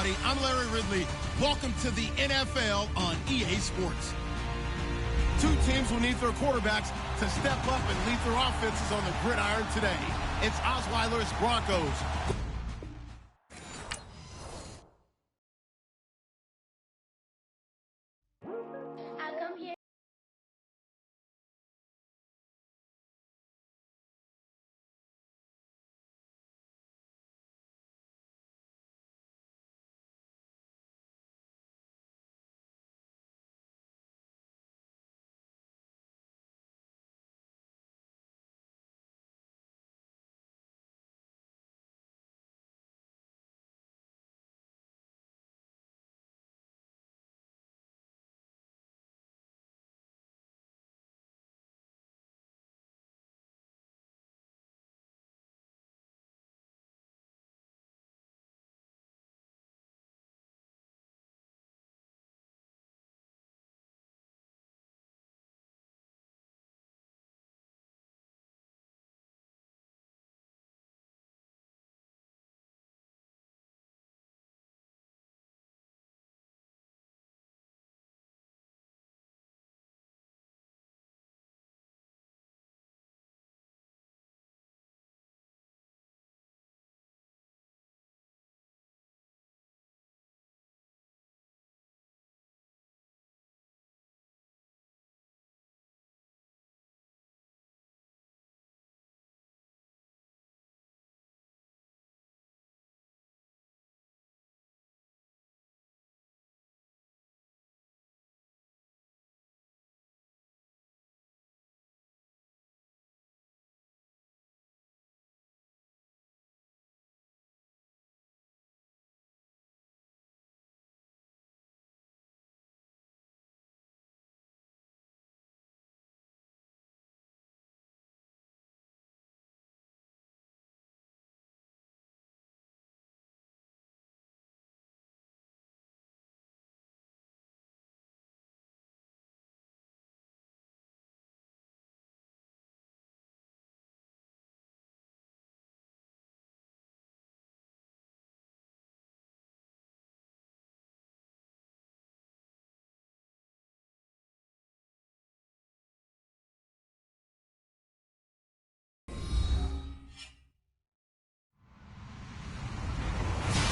everybody. I'm Larry Ridley. Welcome to the NFL on EA Sports. Two teams will need their quarterbacks to step up and lead their offenses on the gridiron today. It's Osweiler's Broncos.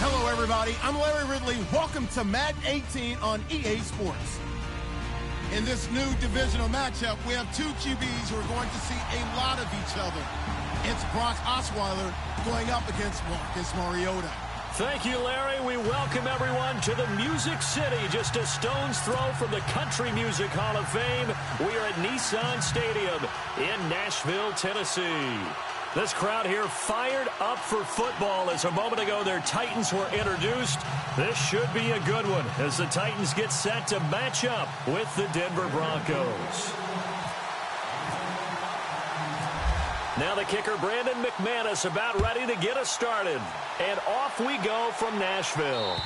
Hello, everybody. I'm Larry Ridley. Welcome to Madden 18 on EA Sports. In this new divisional matchup, we have two QBs who are going to see a lot of each other. It's Brock Osweiler going up against Marcus Mariota. Thank you, Larry. We welcome everyone to the Music City, just a stone's throw from the Country Music Hall of Fame. We are at Nissan Stadium in Nashville, Tennessee. This crowd here fired up for football as a moment ago their Titans were introduced. This should be a good one as the Titans get set to match up with the Denver Broncos. Now the kicker, Brandon McManus, about ready to get us started. And off we go from Nashville.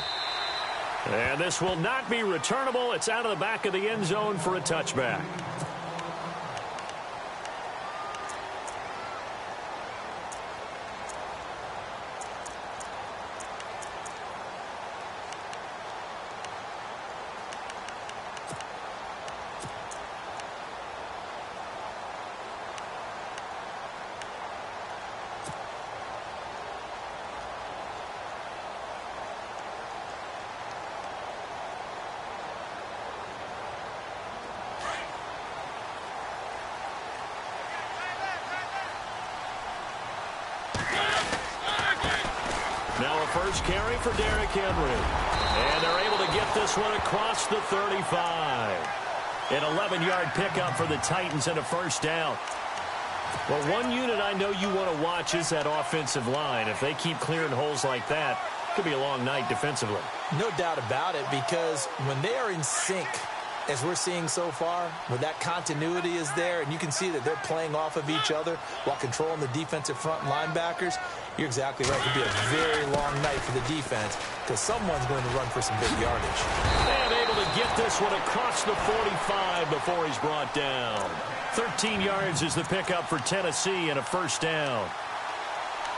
And this will not be returnable. It's out of the back of the end zone for a touchback. Now a first carry for Derrick Henry. And they're able to get this one across the 35. An 11-yard pickup for the Titans and a first down. Well, one unit I know you want to watch is that offensive line. If they keep clearing holes like that, it could be a long night defensively. No doubt about it, because when they are in sync, as we're seeing so far, where that continuity is there, and you can see that they're playing off of each other while controlling the defensive front linebackers, you're exactly right. It could be a very long night for the defense because someone's going to run for some big yardage. And able to get this one across the 45 before he's brought down. 13 yards is the pickup for Tennessee and a first down.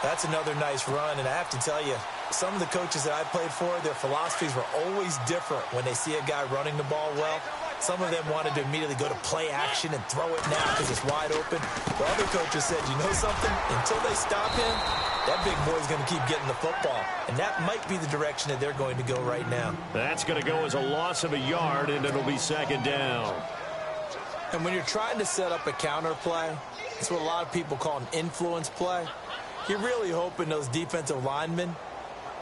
That's another nice run, and I have to tell you, some of the coaches that I played for, their philosophies were always different when they see a guy running the ball well. Some of them wanted to immediately go to play action and throw it now because it's wide open. The other coaches said, you know something? Until they stop him, that big boy's going to keep getting the football. And that might be the direction that they're going to go right now. That's going to go as a loss of a yard, and it'll be second down. And when you're trying to set up a counter play, it's what a lot of people call an influence play. You're really hoping those defensive linemen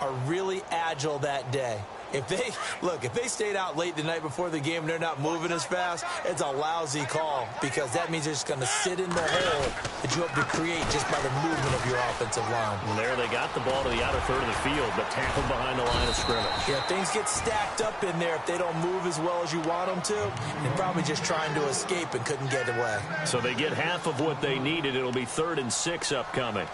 are really agile that day. If they stayed out late the night before the game and they're not moving as fast, it's a lousy call because that means they're just going to sit in the hole that you hope to create just by the movement of your offensive line. And there they got the ball to the outer third of the field, but tackled behind the line of scrimmage. Yeah, things get stacked up in there if they don't move as well as you want them to. They're probably just trying to escape and couldn't get away. So they get half of what they needed. It'll be 3rd and 6 upcoming.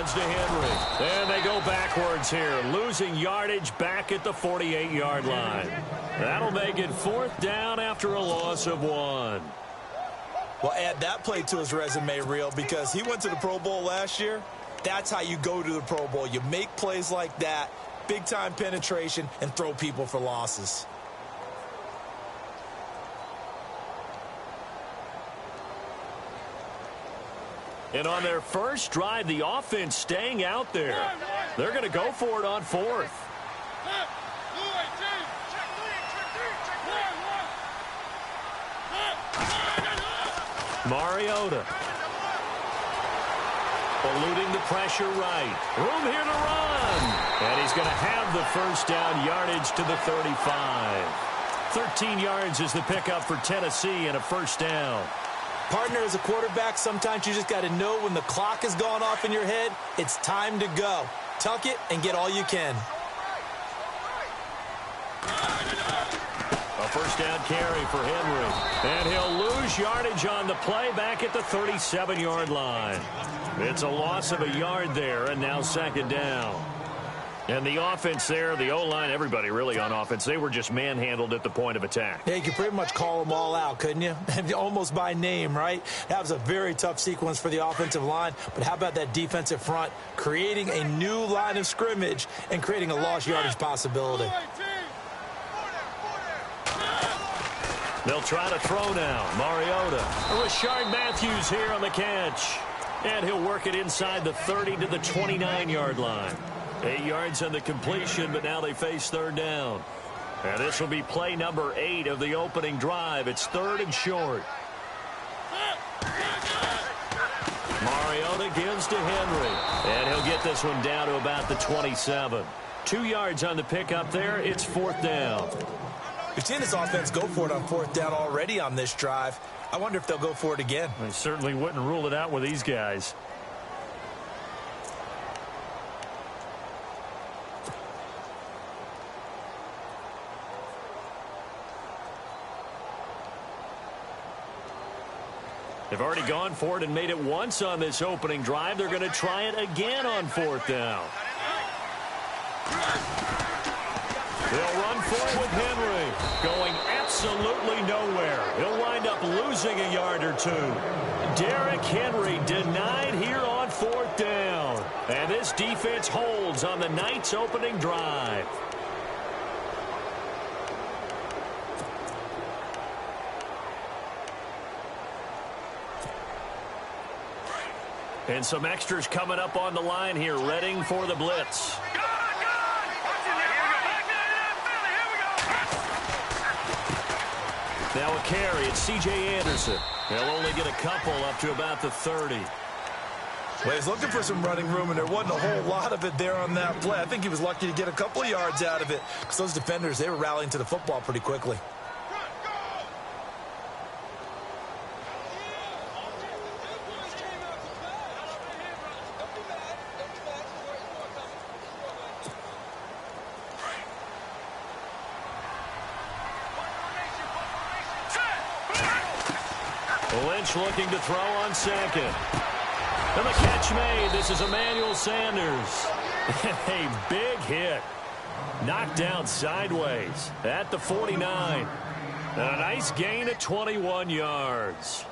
To Henry. And they go backwards here, losing yardage back at the 48-yard line. That'll make it 4th down after a loss of 1. Well, add that play to his resume reel because he went to the Pro Bowl last year. That's how you go to the Pro Bowl. You make plays like that, big-time penetration, and throw people for losses. And on their first drive, the offense staying out there. They're going to go for it on 4th. Mariota. Eluding the pressure right. Room here to run. And he's going to have the first down, yardage to the 35. 13 yards is the pickup for Tennessee and a first down. Partner, as a quarterback, sometimes you just got to know when the clock has gone off in your head, it's time to go. Tuck it and get all you can. A first down carry for Henry. And he'll lose yardage on the play back at the 37-yard line. It's a loss of a yard there, and now second down. And the offense there, the O-line, everybody really on offense, they were just manhandled at the point of attack. Yeah, you could pretty much call them all out, couldn't you? Almost by name, right? That was a very tough sequence for the offensive line. But how about that defensive front creating a new line of scrimmage and creating a lost yardage possibility? They'll try to throw now. Mariota. Rashard Matthews here on the catch. And he'll work it inside the 30 to the 29-yard line. 8 yards on the completion, but now they face 3rd down. And this will be play number 8 of the opening drive. It's 3rd and short. Mariota gives to Henry. And he'll get this one down to about the 27. 2 yards on the pickup there. It's 4th down. We've seen this offense go for it on 4th down already on this drive. I wonder if they'll go for it again. They certainly wouldn't rule it out with these guys. They've already gone for it and made it once on this opening drive. They're going to try it again on 4th down. They'll run for it with Henry. Going absolutely nowhere. He'll wind up losing a yard or 2. Derrick Henry denied here on 4th down. And this defense holds on the night's opening drive. And some extras coming up on the line here, readying for the blitz. Now a carry, it's C.J. Anderson. He'll only get a couple up to about the 30. Well, he's looking for some running room, and there wasn't a whole lot of it there on that play. I think he was lucky to get a couple of yards out of it because those defenders, they were rallying to the football pretty quickly. Lynch looking to throw on second. And the catch made. This is Emmanuel Sanders. A big hit. Knocked down sideways at the 49. And a nice gain at 21 yards.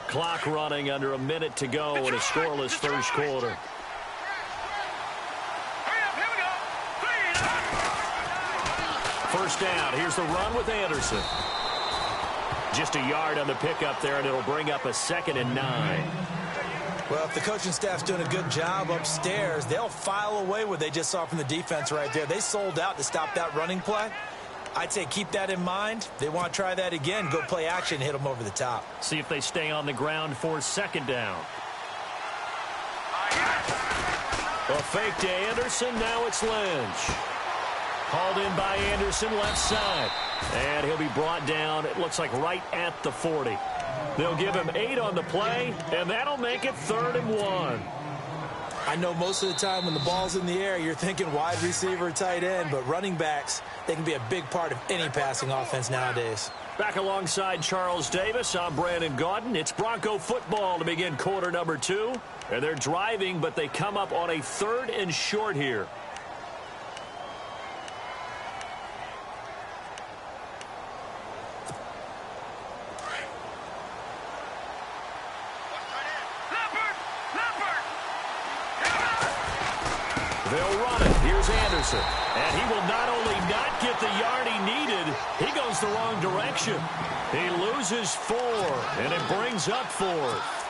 Clock running under a minute to go in a scoreless first quarter. First down. Here's the run with Anderson. Just a yard on the pickup there, and it'll bring up a 2nd and 9. Well, if the coaching staff's doing a good job upstairs, they'll file away what they just saw from the defense right there. They sold out to stop that running play. I'd say keep that in mind. They want to try that again. Go play action, hit them over the top. See if they stay on the ground for 2nd down. A fake to Anderson. Now it's Lynch. Hauled in by Anderson, left side. And he'll be brought down, it looks like, right at the 40. They'll give him 8 on the play, and that'll make it 3rd and 1. I know most of the time when the ball's in the air, you're thinking wide receiver, tight end, but running backs, they can be a big part of any passing offense nowadays. Back alongside Charles Davis, I'm Brandon Gaudin. It's Bronco football to begin quarter number 2. And they're driving, but they come up on a 3rd and short here. They'll run it. Here's Anderson. And he will not only not get the yard he needed, he goes the wrong direction. He loses 4, and it brings up 4th.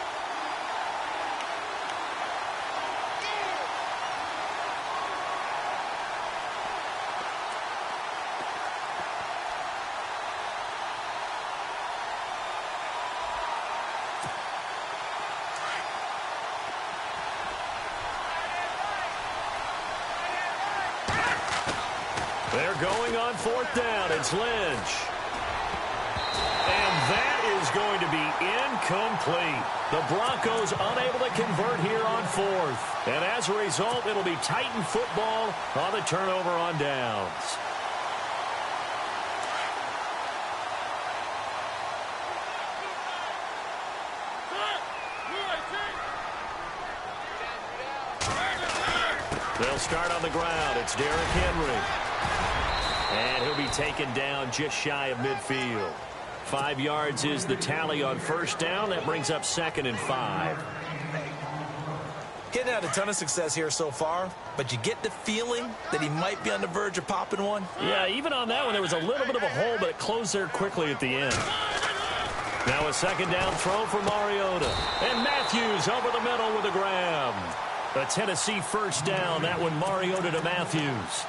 They're going on 4th down. It's Lynch. And that is going to be incomplete. The Broncos unable to convert here on 4th. And as a result, it'll be Titan football on the turnover on downs. They'll start on the ground. It's Derrick Henry. And he'll be taken down just shy of midfield. 5 yards is the tally on 1st down. That brings up 2nd and 5. Getting had a ton of success here so far, but you get the feeling that he might be on the verge of popping one. Yeah, even on that one, there was a little bit of a hole, but it closed there quickly at the end. Now a 2nd down throw for Mariota. And Matthews over the middle with a grab. A Tennessee 1st down. That one Mariota to Matthews.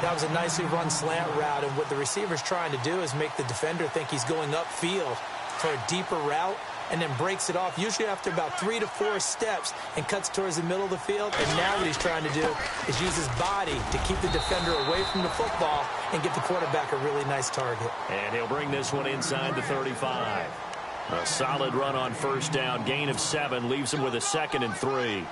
That was a nicely run slant route, and what the receiver's trying to do is make the defender think he's going upfield for a deeper route, and then breaks it off, usually after about 3 to 4 steps, and cuts towards the middle of the field. And now what he's trying to do is use his body to keep the defender away from the football and give the quarterback a really nice target. And he'll bring this one inside the 35. A solid run on 1st down, gain of 7, leaves him with a 2nd and 3.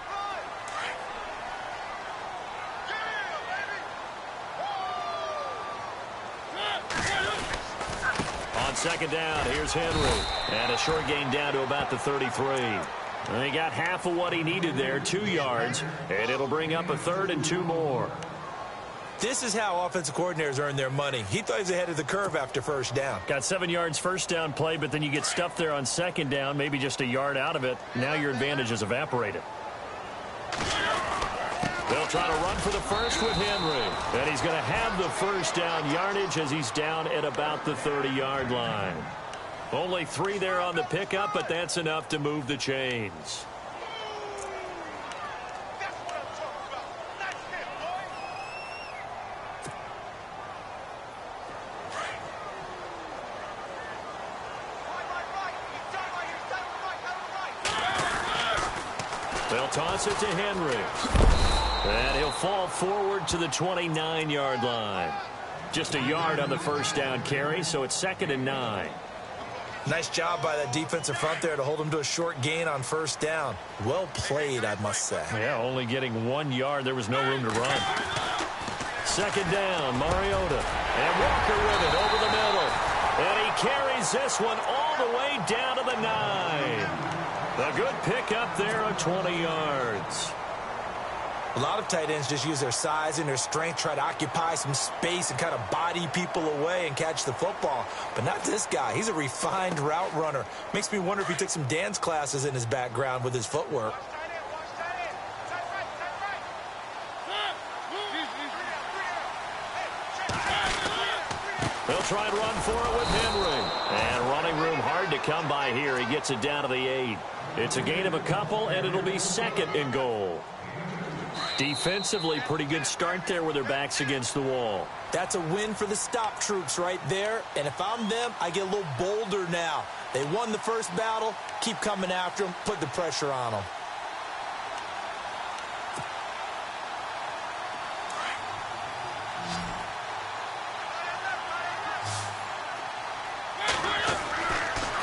On 2nd down, here's Henry. And a short gain down to about the 33. And he got half of what he needed there, 2 yards. And it'll bring up a 3rd and 2 more. This is how offensive coordinators earn their money. He thought he was ahead of the curve after 1st down. Got 7 yards 1st down play, but then you get stuffed there on 2nd down, maybe just a yard out of it. Now your advantage is evaporated. They'll try to run for the 1st with Henry. And he's going to have the 1st down yardage as he's down at about the 30-yard line. Only 3 there on the pickup, but that's enough to move the chains. They'll toss it to Henry. And he'll fall forward to the 29-yard line. Just a yard on the 1st down carry, so it's 2nd and 9. Nice job by that defensive front there to hold him to a short gain on 1st down. Well played, I must say. Yeah, only getting 1 yard. There was no room to run. 2nd down, Mariota. And Walker with it over the middle. And he carries this one all all the way down to the 9. A good pickup there of 20 yards. A lot of tight ends just use their size and their strength, try to occupy some space and kind of body people away and catch the football. But not this guy. He's a refined route runner. Makes me wonder if he took some dance classes in his background with his footwork. He'll try and run for it with Henry. And running room hard to come by here. He gets it down to the 8. It's a gain of a couple, and it'll be 2nd and goal. Defensively, pretty good start there with their backs against the wall. That's a win for the stop troops right there. And if I'm them, I get a little bolder now. They won the first battle. Keep coming after them. Put the pressure on them.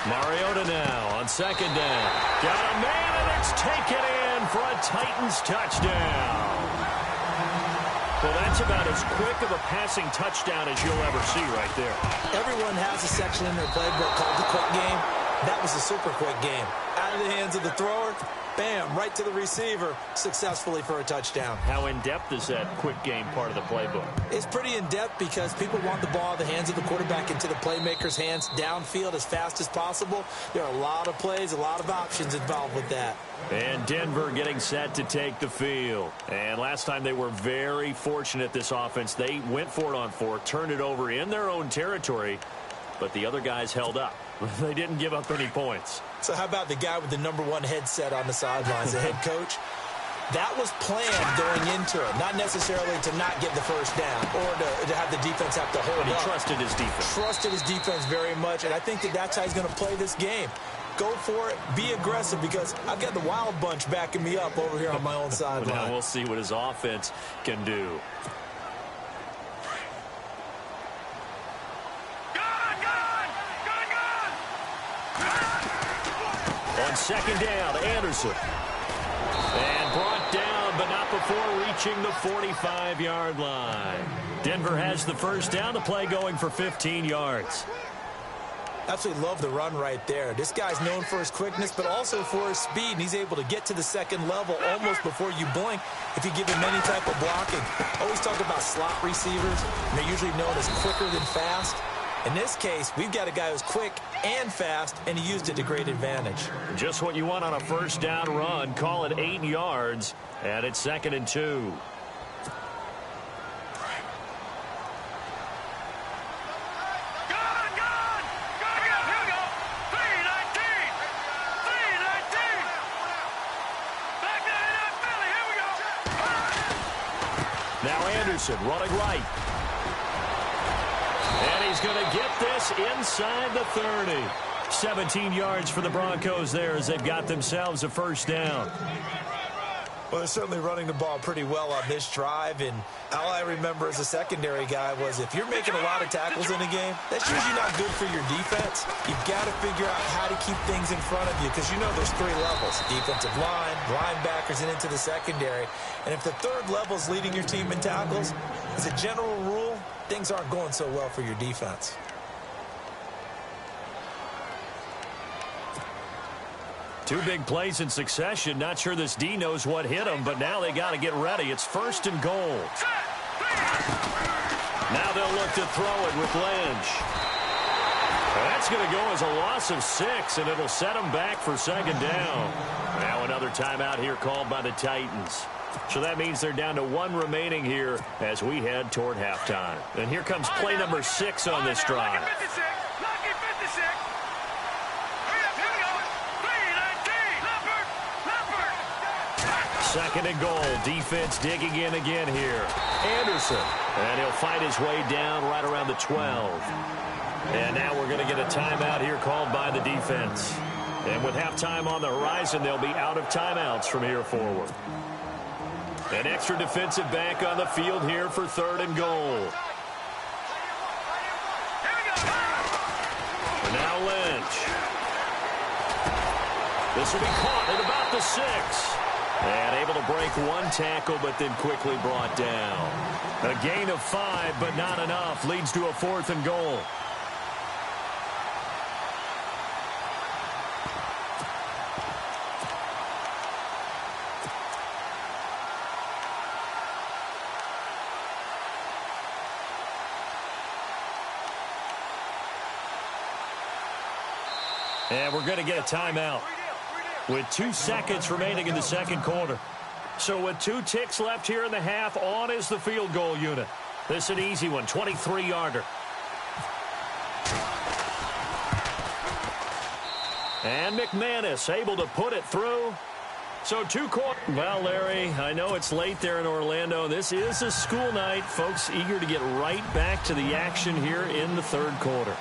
Mariota now on 2nd down. Got a man, and it's taken in for a Titans touchdown. Well, that's about as quick of a passing touchdown as you'll ever see right there. Everyone has a section in their playbook called the quick game. That was a super quick game. Out of the hands of the thrower, bam, right to the receiver, successfully for a touchdown. How in-depth is that quick game part of the playbook? It's pretty in-depth because people want the ball out of the hands of the quarterback into the playmaker's hands downfield as fast as possible. There are a lot of plays, a lot of options involved with that. And Denver getting set to take the field. And last time they were very fortunate, this offense. They went for it on 4, turned it over in their own territory, but the other guys held up. They didn't give up any points. So how about the guy with the #1 headset on the sidelines, the head coach? That was planned going into it, not necessarily to not get the first down or to have the defense have to hold up. But he trusted his defense. Trusted his defense very much, and I think that's how he's going to play this game. Go for it. Be aggressive because I've got the wild bunch backing me up over here on my own sideline. Now we'll see what his offense can do. On 2nd down, Anderson. And brought down, but not before reaching the 45-yard line. Denver has the first down. The play going for 15 yards. Absolutely love the run right there. This guy's known for his quickness, but also for his speed. And he's able to get to the second level almost before you blink if you give him any type of blocking. Always talk about slot receivers, and they're usually known as quicker than fast. In this case, we've got a guy who's quick and fast, and he used it to great advantage. Just what you want on a first down run. Call it 8 yards, and it's 2nd and 2. Now Anderson running right. And he's going to get this inside the 30. 17 yards for the Broncos there as they've got themselves a first down. Well, they're certainly running the ball pretty well on this drive, and all I remember as a secondary guy was if you're making a lot of tackles in a game, that's usually not good for your defense. You've got to figure out how to keep things in front of you because you know there's 3 levels, defensive line, linebackers, and into the secondary. And if the 3rd level is leading your team in tackles, as a general rule, things aren't going so well for your defense. Two big plays in succession. Not sure this D knows what hit him, but now they got to get ready. It's 1st and goal. Now they'll look to throw it with Lynch. That's going to go as a loss of 6, and it'll set them back for 2nd down. Now another timeout here called by the Titans. So that means they're down to 1 remaining here as we head toward halftime. And here comes play number 6 on this drive. 2nd and goal. Defense digging in again here. Anderson. And he'll fight his way down right around the 12. And now we're going to get a timeout here called by the defense. And with halftime on the horizon, they'll be out of timeouts from here forward. An extra defensive back on the field here for 3rd and goal. And now Lynch. This will be caught at about the 6. And able to break 1 tackle, but then quickly brought down. A gain of 5, but not enough. Leads to a 4th and goal. And we're going to get a timeout with 2 seconds remaining in the second quarter. So with 2 ticks left here in the half, on is the field goal unit. This is an easy one, 23-yarder. And McManus able to put it through. So 2 quarters. Well, Larry, I know it's late there in Orlando. This is a school night. Folks eager to get right back to the action here in the third quarter.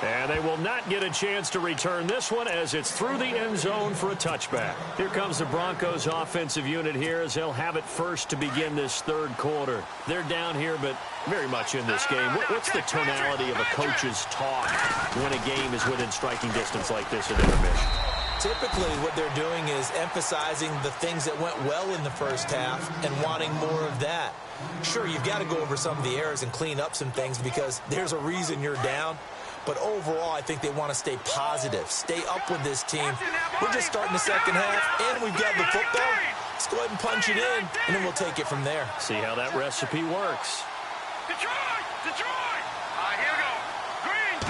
And they will not get a chance to return this one as it's through the end zone for a touchback. Here comes the Broncos offensive unit here as they'll have it first to begin this third quarter. They're down here, but very much in this game. What's the tonality of a coach's talk when a game is within striking distance like this at intermission? Typically, what they're doing is emphasizing the things that went well in the first half and wanting more of that. Sure, you've got to go over some of the errors and clean up some things because there's a reason you're down. But overall, I think they want to stay positive, stay up with this team. We're just starting the second half, and we've got the football. Let's go ahead and punch it in, and then we'll take it from there. See how that recipe works. Detroit! Detroit! Here we go. Green!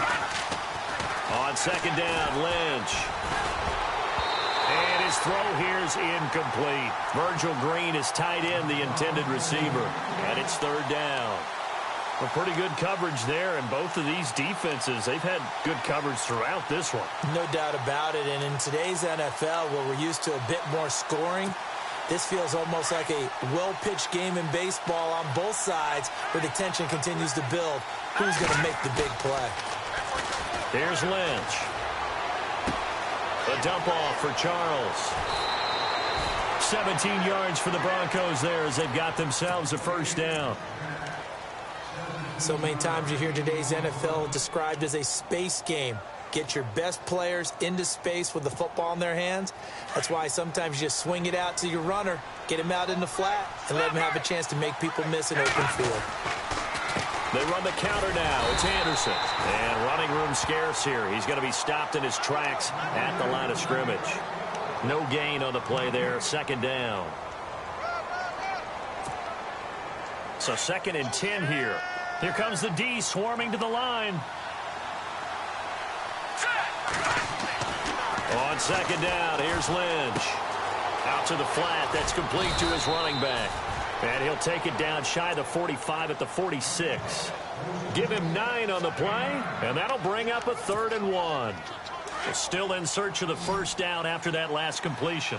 On second down, Lynch. And his throw here is incomplete. Virgil Green is tied in, the intended receiver. And it's third down. Well, pretty good coverage there, and both of these defenses, they've had good coverage throughout this one. No doubt about it, and in today's NFL, where we're used to a bit more scoring, this feels almost like a well-pitched game in baseball on both sides where the tension continues to build. Who's going to make the big play? Here's Lynch. A dump off for Charles. 17 yards for the Broncos there as they've got themselves a first down. So many times you hear today's NFL described as a space game. Get your best players into space with the football in their hands. That's why sometimes you just swing it out to your runner, get him out in the flat, and let him have a chance to make people miss an open field. They run the counter now. It's Anderson. And running room scarce here. He's going to be stopped in his tracks at the line of scrimmage. No gain on the play there. Second down. So 2nd and 10 here. Here comes the D swarming to the line. On second down, here's Lynch. Out to the flat. That's complete to his running back. And he'll take it down shy of the 45 at the 46. Give him 9 on the play, and that'll bring up a 3rd and 1. We're still in search of the first down after that last completion.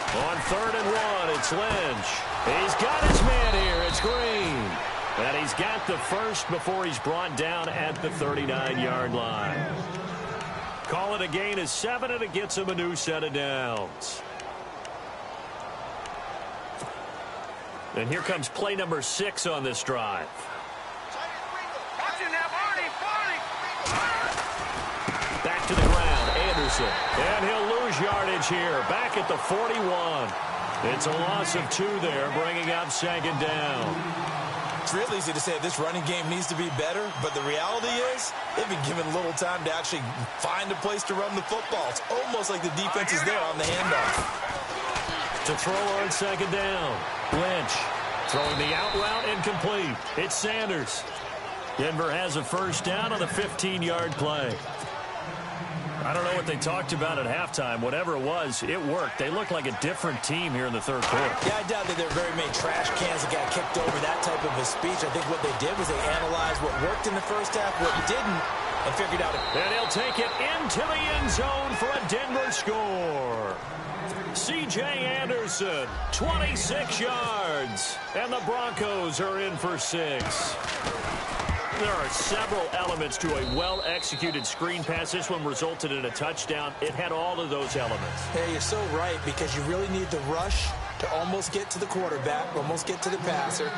On 3rd and 1, it's Lynch. He's got his man here. It's Green. And he's got the first before he's brought down at the 39-yard line. Call it a gain of 7, and it gets him a new set of downs. And here comes play number 6 on this drive. Back to the ground, Anderson. And he'll lose yardage here. Back at the 41. It's a loss of 2 there, bringing up second down. It's real easy to say this running game needs to be better, but the reality is they've been given little time to actually find a place to run the football. It's almost like the defense is there on the handoff. To throw on second down, Lynch throwing the out route incomplete. It's Sanders. Denver has a first down on the 15-yard play. I don't know what they talked about at halftime. Whatever it was, it worked. They look like a different team here in the third quarter. Yeah, I doubt that there are very many trash cans that got kicked over, that type of a speech. I think what they did was they analyzed what worked in the first half, what didn't, and figured out. And he'll take it into the end zone for a Denver score. C.J. Anderson, 26 yards. And the Broncos are in for 6. There are several elements to a well-executed screen pass. This one resulted in a touchdown. It had all of those elements. Hey, you're so right, because you really need the rush to almost get to the quarterback, almost get to the passer.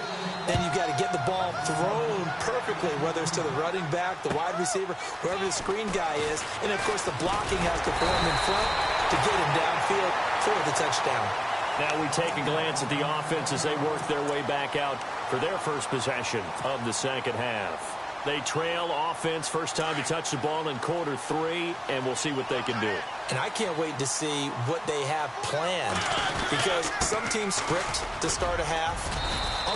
Then you've got to get the ball thrown perfectly, whether it's to the running back, the wide receiver, whoever the screen guy is. And, of course, the blocking has to form in front to get him downfield for the touchdown. Now we take a glance at the offense as they work their way back out for their first possession of the second half. They trail offense, first time to touch the ball in quarter 3, and we'll see what they can do. And I can't wait to see what they have planned, because some teams script to start a half.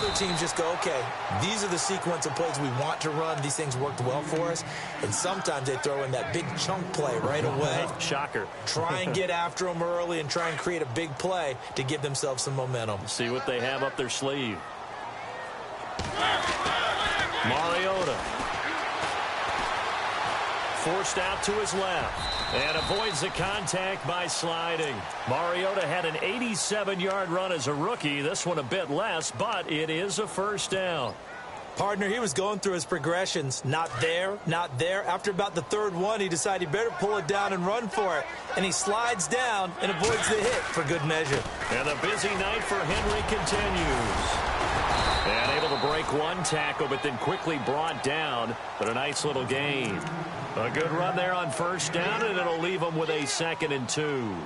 other teams just go, okay, these are the sequence of plays we want to run. These things worked well for us. And sometimes they throw in that big chunk play right away. Shocker. Try and get after them early and try and create a big play to give themselves some momentum. See what they have up their sleeve. Mariota. Forced out to his left. And avoids the contact by sliding. Mariota had an 87-yard run as a rookie. This one a bit less, but it is a first down. Partner, he was going through his progressions. Not there, not there. After about the third one, he decided he better pull it down and run for it. And he slides down and avoids the hit for good measure. And the busy night for Henry continues. And able to break one tackle, but then quickly brought down. But a nice little gain. A good run there on first down, and it'll leave him with a 2nd and 2.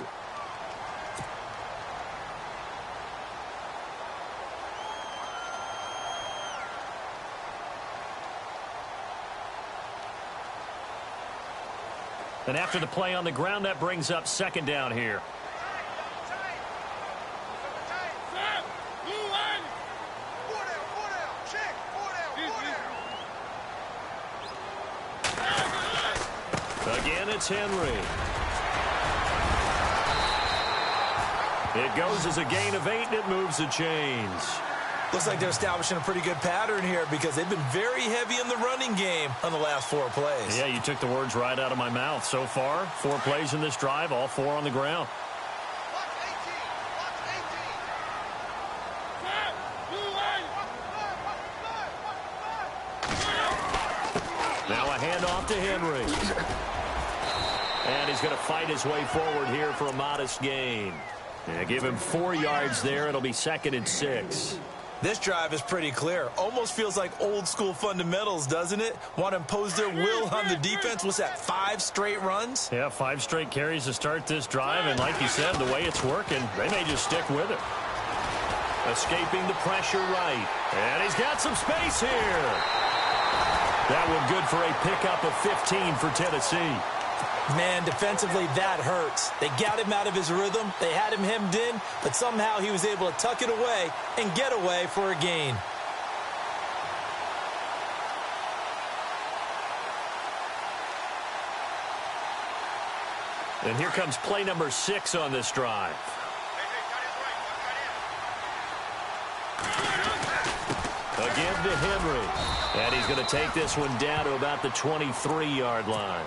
And after the play on the ground, that brings up 2nd down here. Again, it's Henry. It goes as a gain of 8, and it moves the chains. Looks like they're establishing a pretty good pattern here because they've been very heavy in the running game on the last 4 plays. Yeah, you took the words right out of my mouth. So far, 4 plays in this drive, all 4 on the ground. Now a handoff to Henry. And he's going to fight his way forward here for a modest gain. Yeah, give him 4 yards there. It'll be 2nd and 6. This drive is pretty clear. Almost feels like old school fundamentals, doesn't it? Want to impose their will on the defense. What's that, 5 straight runs? Yeah, 5 straight carries to start this drive. And like you said, the way it's working, they may just stick with it. Escaping the pressure right. And he's got some space here. That one good for a pickup of 15 for Tennessee. Man, defensively, that hurts. They got him out of his rhythm. They had him hemmed in, but somehow he was able to tuck it away and get away for a gain. And here comes play number 6 on this drive. Again to Henry. And he's going to take this one down to about the 23-yard line.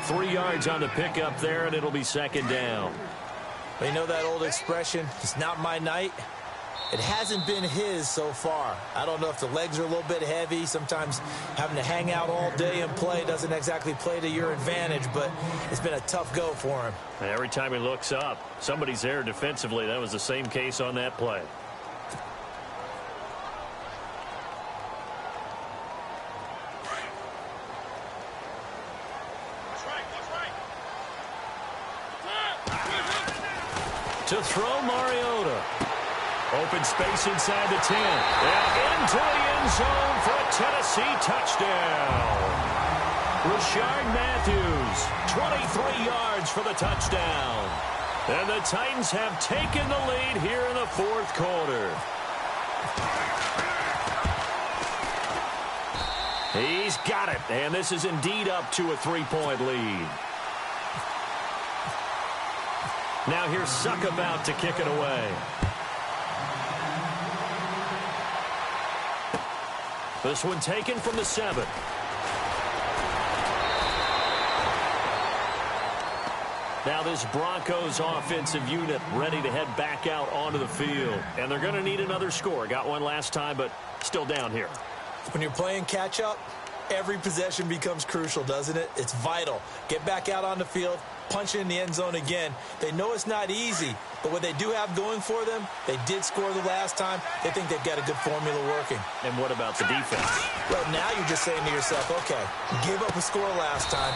3 yards on the pickup there, and it'll be 2nd down. You know that old expression, it's not my night? It hasn't been his so far. I don't know if the legs are a little bit heavy. Sometimes having to hang out all day and play doesn't exactly play to your advantage, but it's been a tough go for him. And every time he looks up, somebody's there defensively. That was the same case on that play. To throw Mariota. Open space inside the 10. And into the end zone for a Tennessee touchdown. Rashard Matthews, 23 yards for the touchdown. And the Titans have taken the lead here in the 4th quarter. He's got it. And this is indeed up to a 3-point lead. Now here's Suck about to kick it away. This one taken from the 7. Now this Broncos offensive unit ready to head back out onto the field. And they're going to need another score. Got one last time, but still down here. When you're playing catch-up, every possession becomes crucial, doesn't it? It's vital. Get back out on the field, punch it in the end zone again. They know it's not easy, but what they do have going for them, they did score the last time. They think they've got a good formula working. And what about the defense? Well, now you're just saying to yourself, okay, give up a score last time.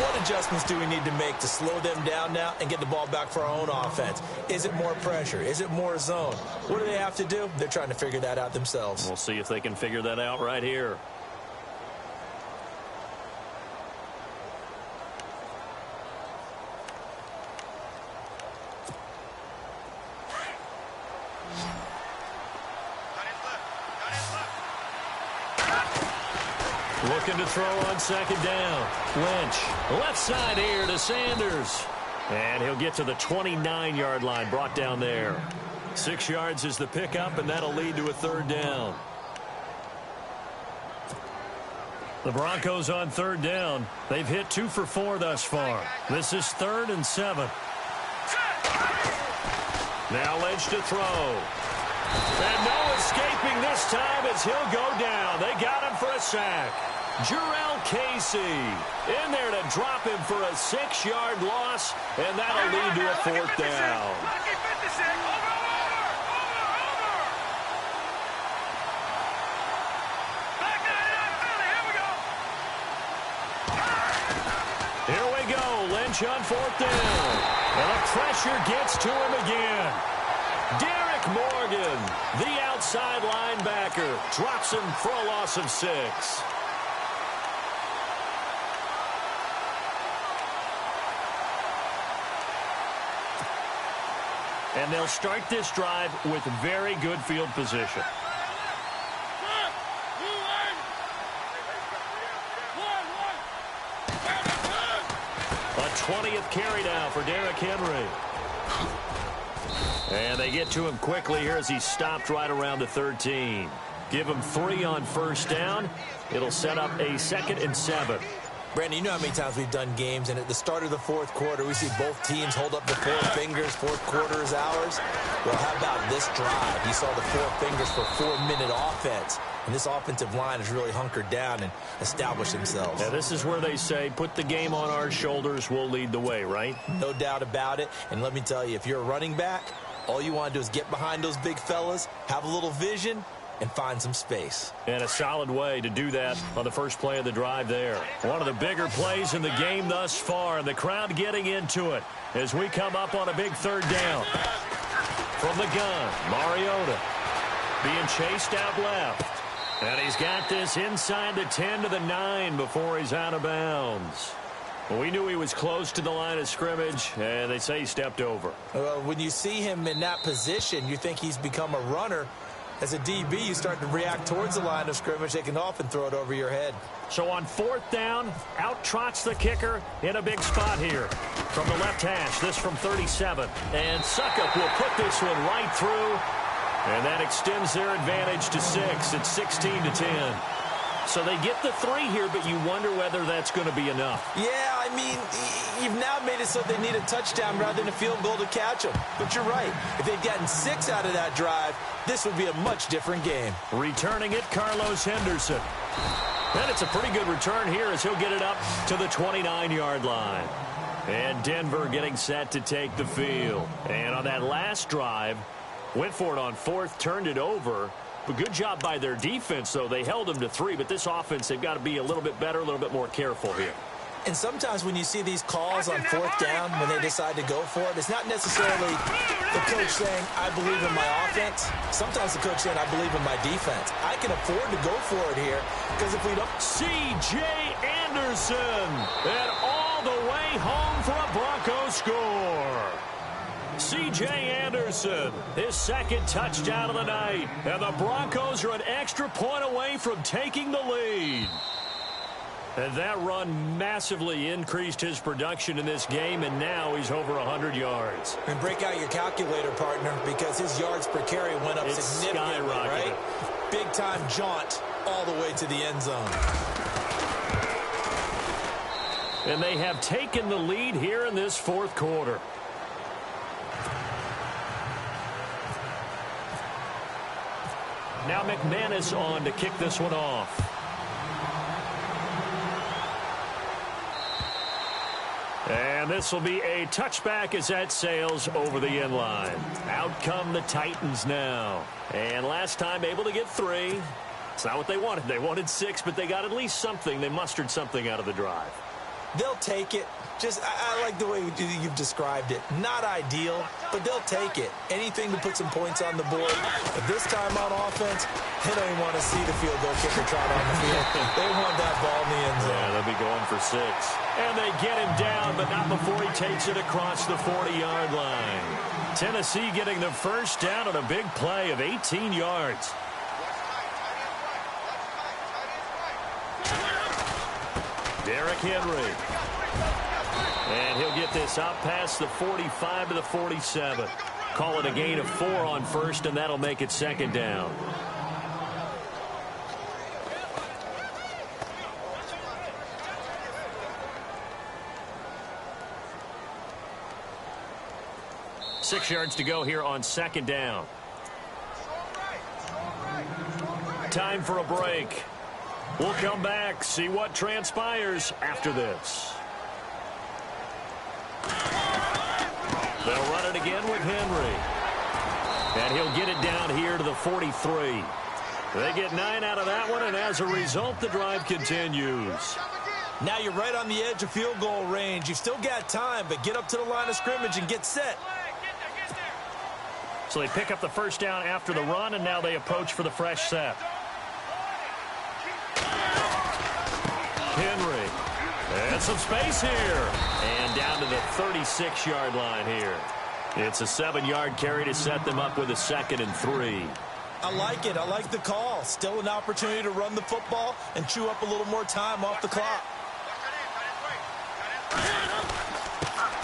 What adjustments do we need to make to slow them down now and get the ball back for our own offense? Is it more pressure? Is it more zone? What do they have to do? They're trying to figure that out themselves. We'll see if they can figure that out right here. Looking to throw on second down. Lynch, left side here to Sanders. And he'll get to the 29-yard line, brought down there. 6 yards is the pickup, and that'll lead to a third down. The Broncos on third down. They've hit 2 for 4 thus far. This is 3rd and 7. Now Lynch to throw. And no escaping this time as he'll go down. They got him for a sack. Jurrell Casey in there to drop him for a 6-yard loss, and that'll lead to a 4th down. Here we go. Lynch on 4th down. And the pressure gets to him again. Derek Morgan, the outside linebacker, drops him for a loss of 6. And they'll start this drive with very good field position. A 20th carry now for Derrick Henry. And they get to him quickly here as he stopped right around the 13. Give him 3 on first down. It'll set up a 2nd and 7. Brandon, you know how many times we've done games, and at the start of the 4th quarter, we see both teams hold up the 4 fingers, 4th quarter is ours. Well, how about this drive? You saw the 4 fingers for 4-minute offense, and this offensive line has really hunkered down and established themselves. Yeah, this is where they say, put the game on our shoulders, we'll lead the way, right? No doubt about it, and let me tell you, if you're a running back, all you want to do is get behind those big fellas, have a little vision, and find some space. And a solid way to do that on the first play of the drive there. One of the bigger plays in the game thus far, and the crowd getting into it as we come up on a big 3rd down. From the gun, Mariota being chased out left. And he's got this inside the 10 to the 9 before he's out of bounds. We knew he was close to the line of scrimmage, and they say he stepped over. Well, when you see him in that position, you think he's become a runner. As a DB, you start to react towards the line of scrimmage. They can often throw it over your head. So on 4th down, out trots the kicker in a big spot here. From the left hash, this from 37. And Suckup will put this one right through. And that extends their advantage to 6. It's 16 to 10. So they get the 3 here, but you wonder whether that's going to be enough. Yeah, I mean, you've now made it so they need a touchdown rather than a field goal to catch them. But you're right. If they'd gotten 6 out of that drive, this would be a much different game. Returning it, Carlos Henderson. And it's a pretty good return here as he'll get it up to the 29-yard line. And Denver getting set to take the field. And on that last drive, went for it on 4th, turned it over. But good job by their defense, though. They held them to 3, but this offense, they've got to be a little bit better, a little bit more careful here. And sometimes when you see these calls on 4th down, when they decide to go for it, it's not necessarily the coach saying, I believe in my offense. Sometimes the coach saying, I believe in my defense. I can afford to go for it here, because if we don't... C.J. Anderson, and all the way home for a Broncos score. C.J. Anderson, his 2nd touchdown of the night. And the Broncos are an extra point away from taking the lead. And that run massively increased his production in this game, and now he's over 100 yards. And break out your calculator, partner, because his yards per carry went up significantly, right? Big-time jaunt all the way to the end zone. And they have taken the lead here in this 4th quarter. Now McManus on to kick this one off. And this will be a touchback as that sails over the end line. Out come the Titans now. And last time able to get 3. It's not what they wanted. They wanted 6, but they got at least something. They mustered something out of the drive. They'll take it. I like the way you've described it. Not ideal, but they'll take it. Anything to put some points on the board. But this time on offense, they don't even want to see the field goal kicker trot on the field. They want that ball in the end zone. Yeah, they'll be going for 6. And they get him down, but not before he takes it across the 40-yard line. Tennessee getting the first down on a big play of 18 yards. Derrick Henry. And he'll get this out past the 45 to the 47. Call it a gain of 4 on first, and that'll make it second down. Six yards to go here on second down. Time for a break. We'll come back, see what transpires after this. They'll run it again with Henry. And he'll get it down here to the 43. They get 9 out of that one, and as a result, the drive continues. Now you're right on the edge of field goal range. You've still got time, but get up to the line of scrimmage and get set. So they pick up the first down after the run, and now they approach for the fresh set. Henry. And some space here. And down to the 36-yard line here. It's a 7-yard carry to set them up with a 2nd and 3. I like it. I like the call. Still an opportunity to run the football and chew up a little more time off the clock.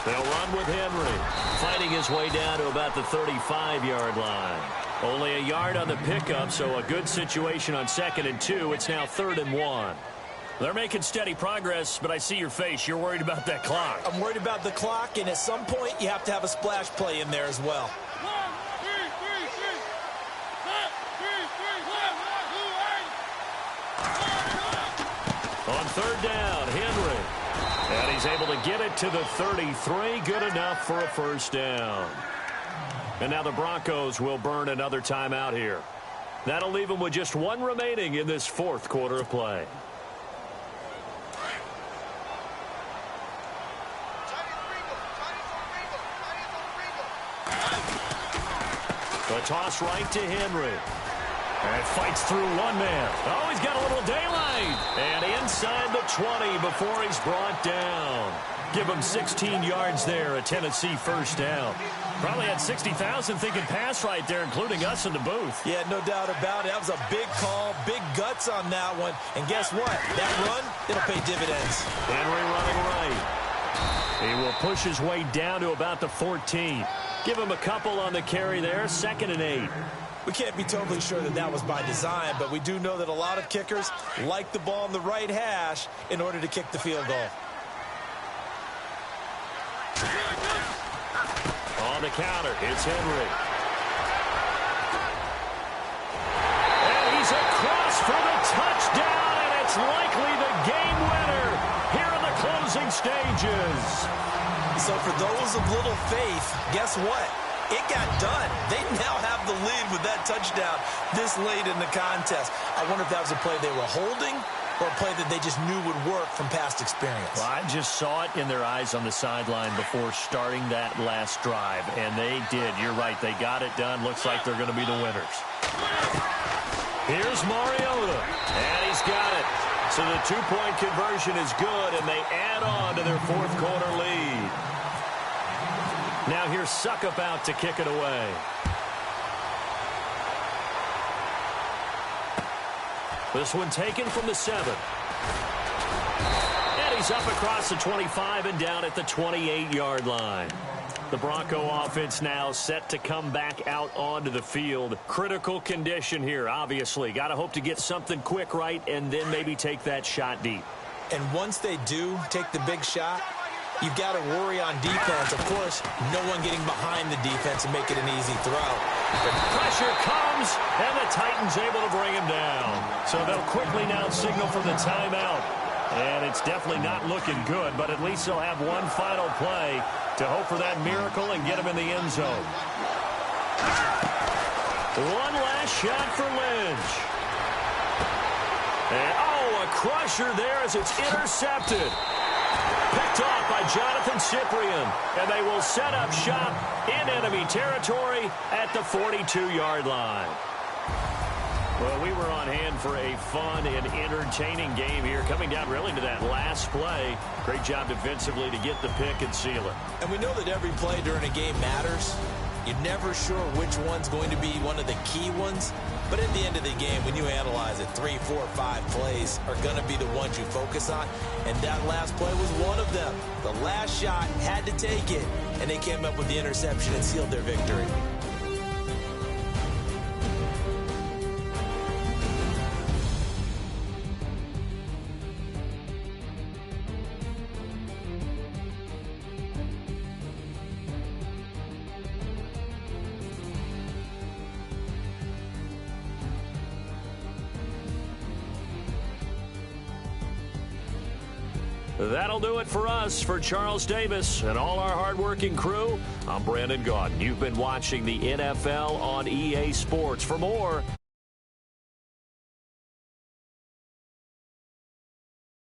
They'll run with Henry, fighting his way down to about the 35-yard line. Only a yard on the pickup, so a good situation on 2nd and 2. It's now 3rd and 1. They're making steady progress, but I see your face. You're worried about that clock. I'm worried about the clock, and at some point, you have to have a splash play in there as well. On 3rd down, Henry. And he's able to get it to the 33. Good enough for a first down. And now the Broncos will burn another timeout here. That'll leave them with just 1 remaining in this 4th quarter of play. The toss right to Henry. And fights through one man. Oh, he's got a little daylight. And inside the 20 before he's brought down. Give him 16 yards there, a Tennessee first down. Probably had 60,000 thinking pass right there, including us in the booth. Yeah, no doubt about it. That was a big call, big guts on that one. And guess what? That run, it'll pay dividends. Henry running right. He will push his way down to about the 14. Give him a couple on the carry there, 2nd and 8. We can't be totally sure that that was by design, but we do know that a lot of kickers like the ball on the right hash in order to kick the field goal. On the counter, it's Henry. And he's across for the touchdown, and it's likely the game winner here in the closing stages. So for those of little faith, guess what? It got done. They now have the lead with that touchdown this late in the contest. I wonder if that was a play they were holding or a play that they just knew would work from past experience. Well, I just saw it in their eyes on the sideline before starting that last drive, and they did. You're right. They got it done. Looks like they're going to be the winners. Here's Mariota, and he's got it. So the 2-point conversion is good, and they add on to their 4th quarter lead. Now here's Suckup out to kick it away. This one taken from the 7. And he's up across the 25 and down at the 28-yard line. The Bronco offense now set to come back out onto the field. Critical condition here, obviously. Got to hope to get something quick right and then maybe take that shot deep. And once they do take the big shot, you've got to worry on defense. Of course, no one getting behind the defense and make it an easy throw. The pressure comes, and the Titans able to bring him down. So they'll quickly now signal for the timeout. And it's definitely not looking good, but at least they'll have one final play to hope for that miracle and get him in the end zone. One last shot for Lynch. And, a crusher there as it's intercepted. Picked off by Jonathan Cyprien, and they will set up shop in enemy territory at the 42-yard line. Well, we were on hand for a fun and entertaining game here, coming down really to that last play. Great job defensively to get the pick and seal it. And we know that every play during a game matters. You're never sure which one's going to be one of the key ones. But at the end of the game, when you analyze it, 3, 4, 5 plays are going to be the ones you focus on. And that last play was one of them. The last shot had to take it, and they came up with the interception and sealed their victory. That'll do it for us. For Charles Davis and all our hardworking crew, I'm Brandon Gaudin. You've been watching the NFL on EA Sports. For more,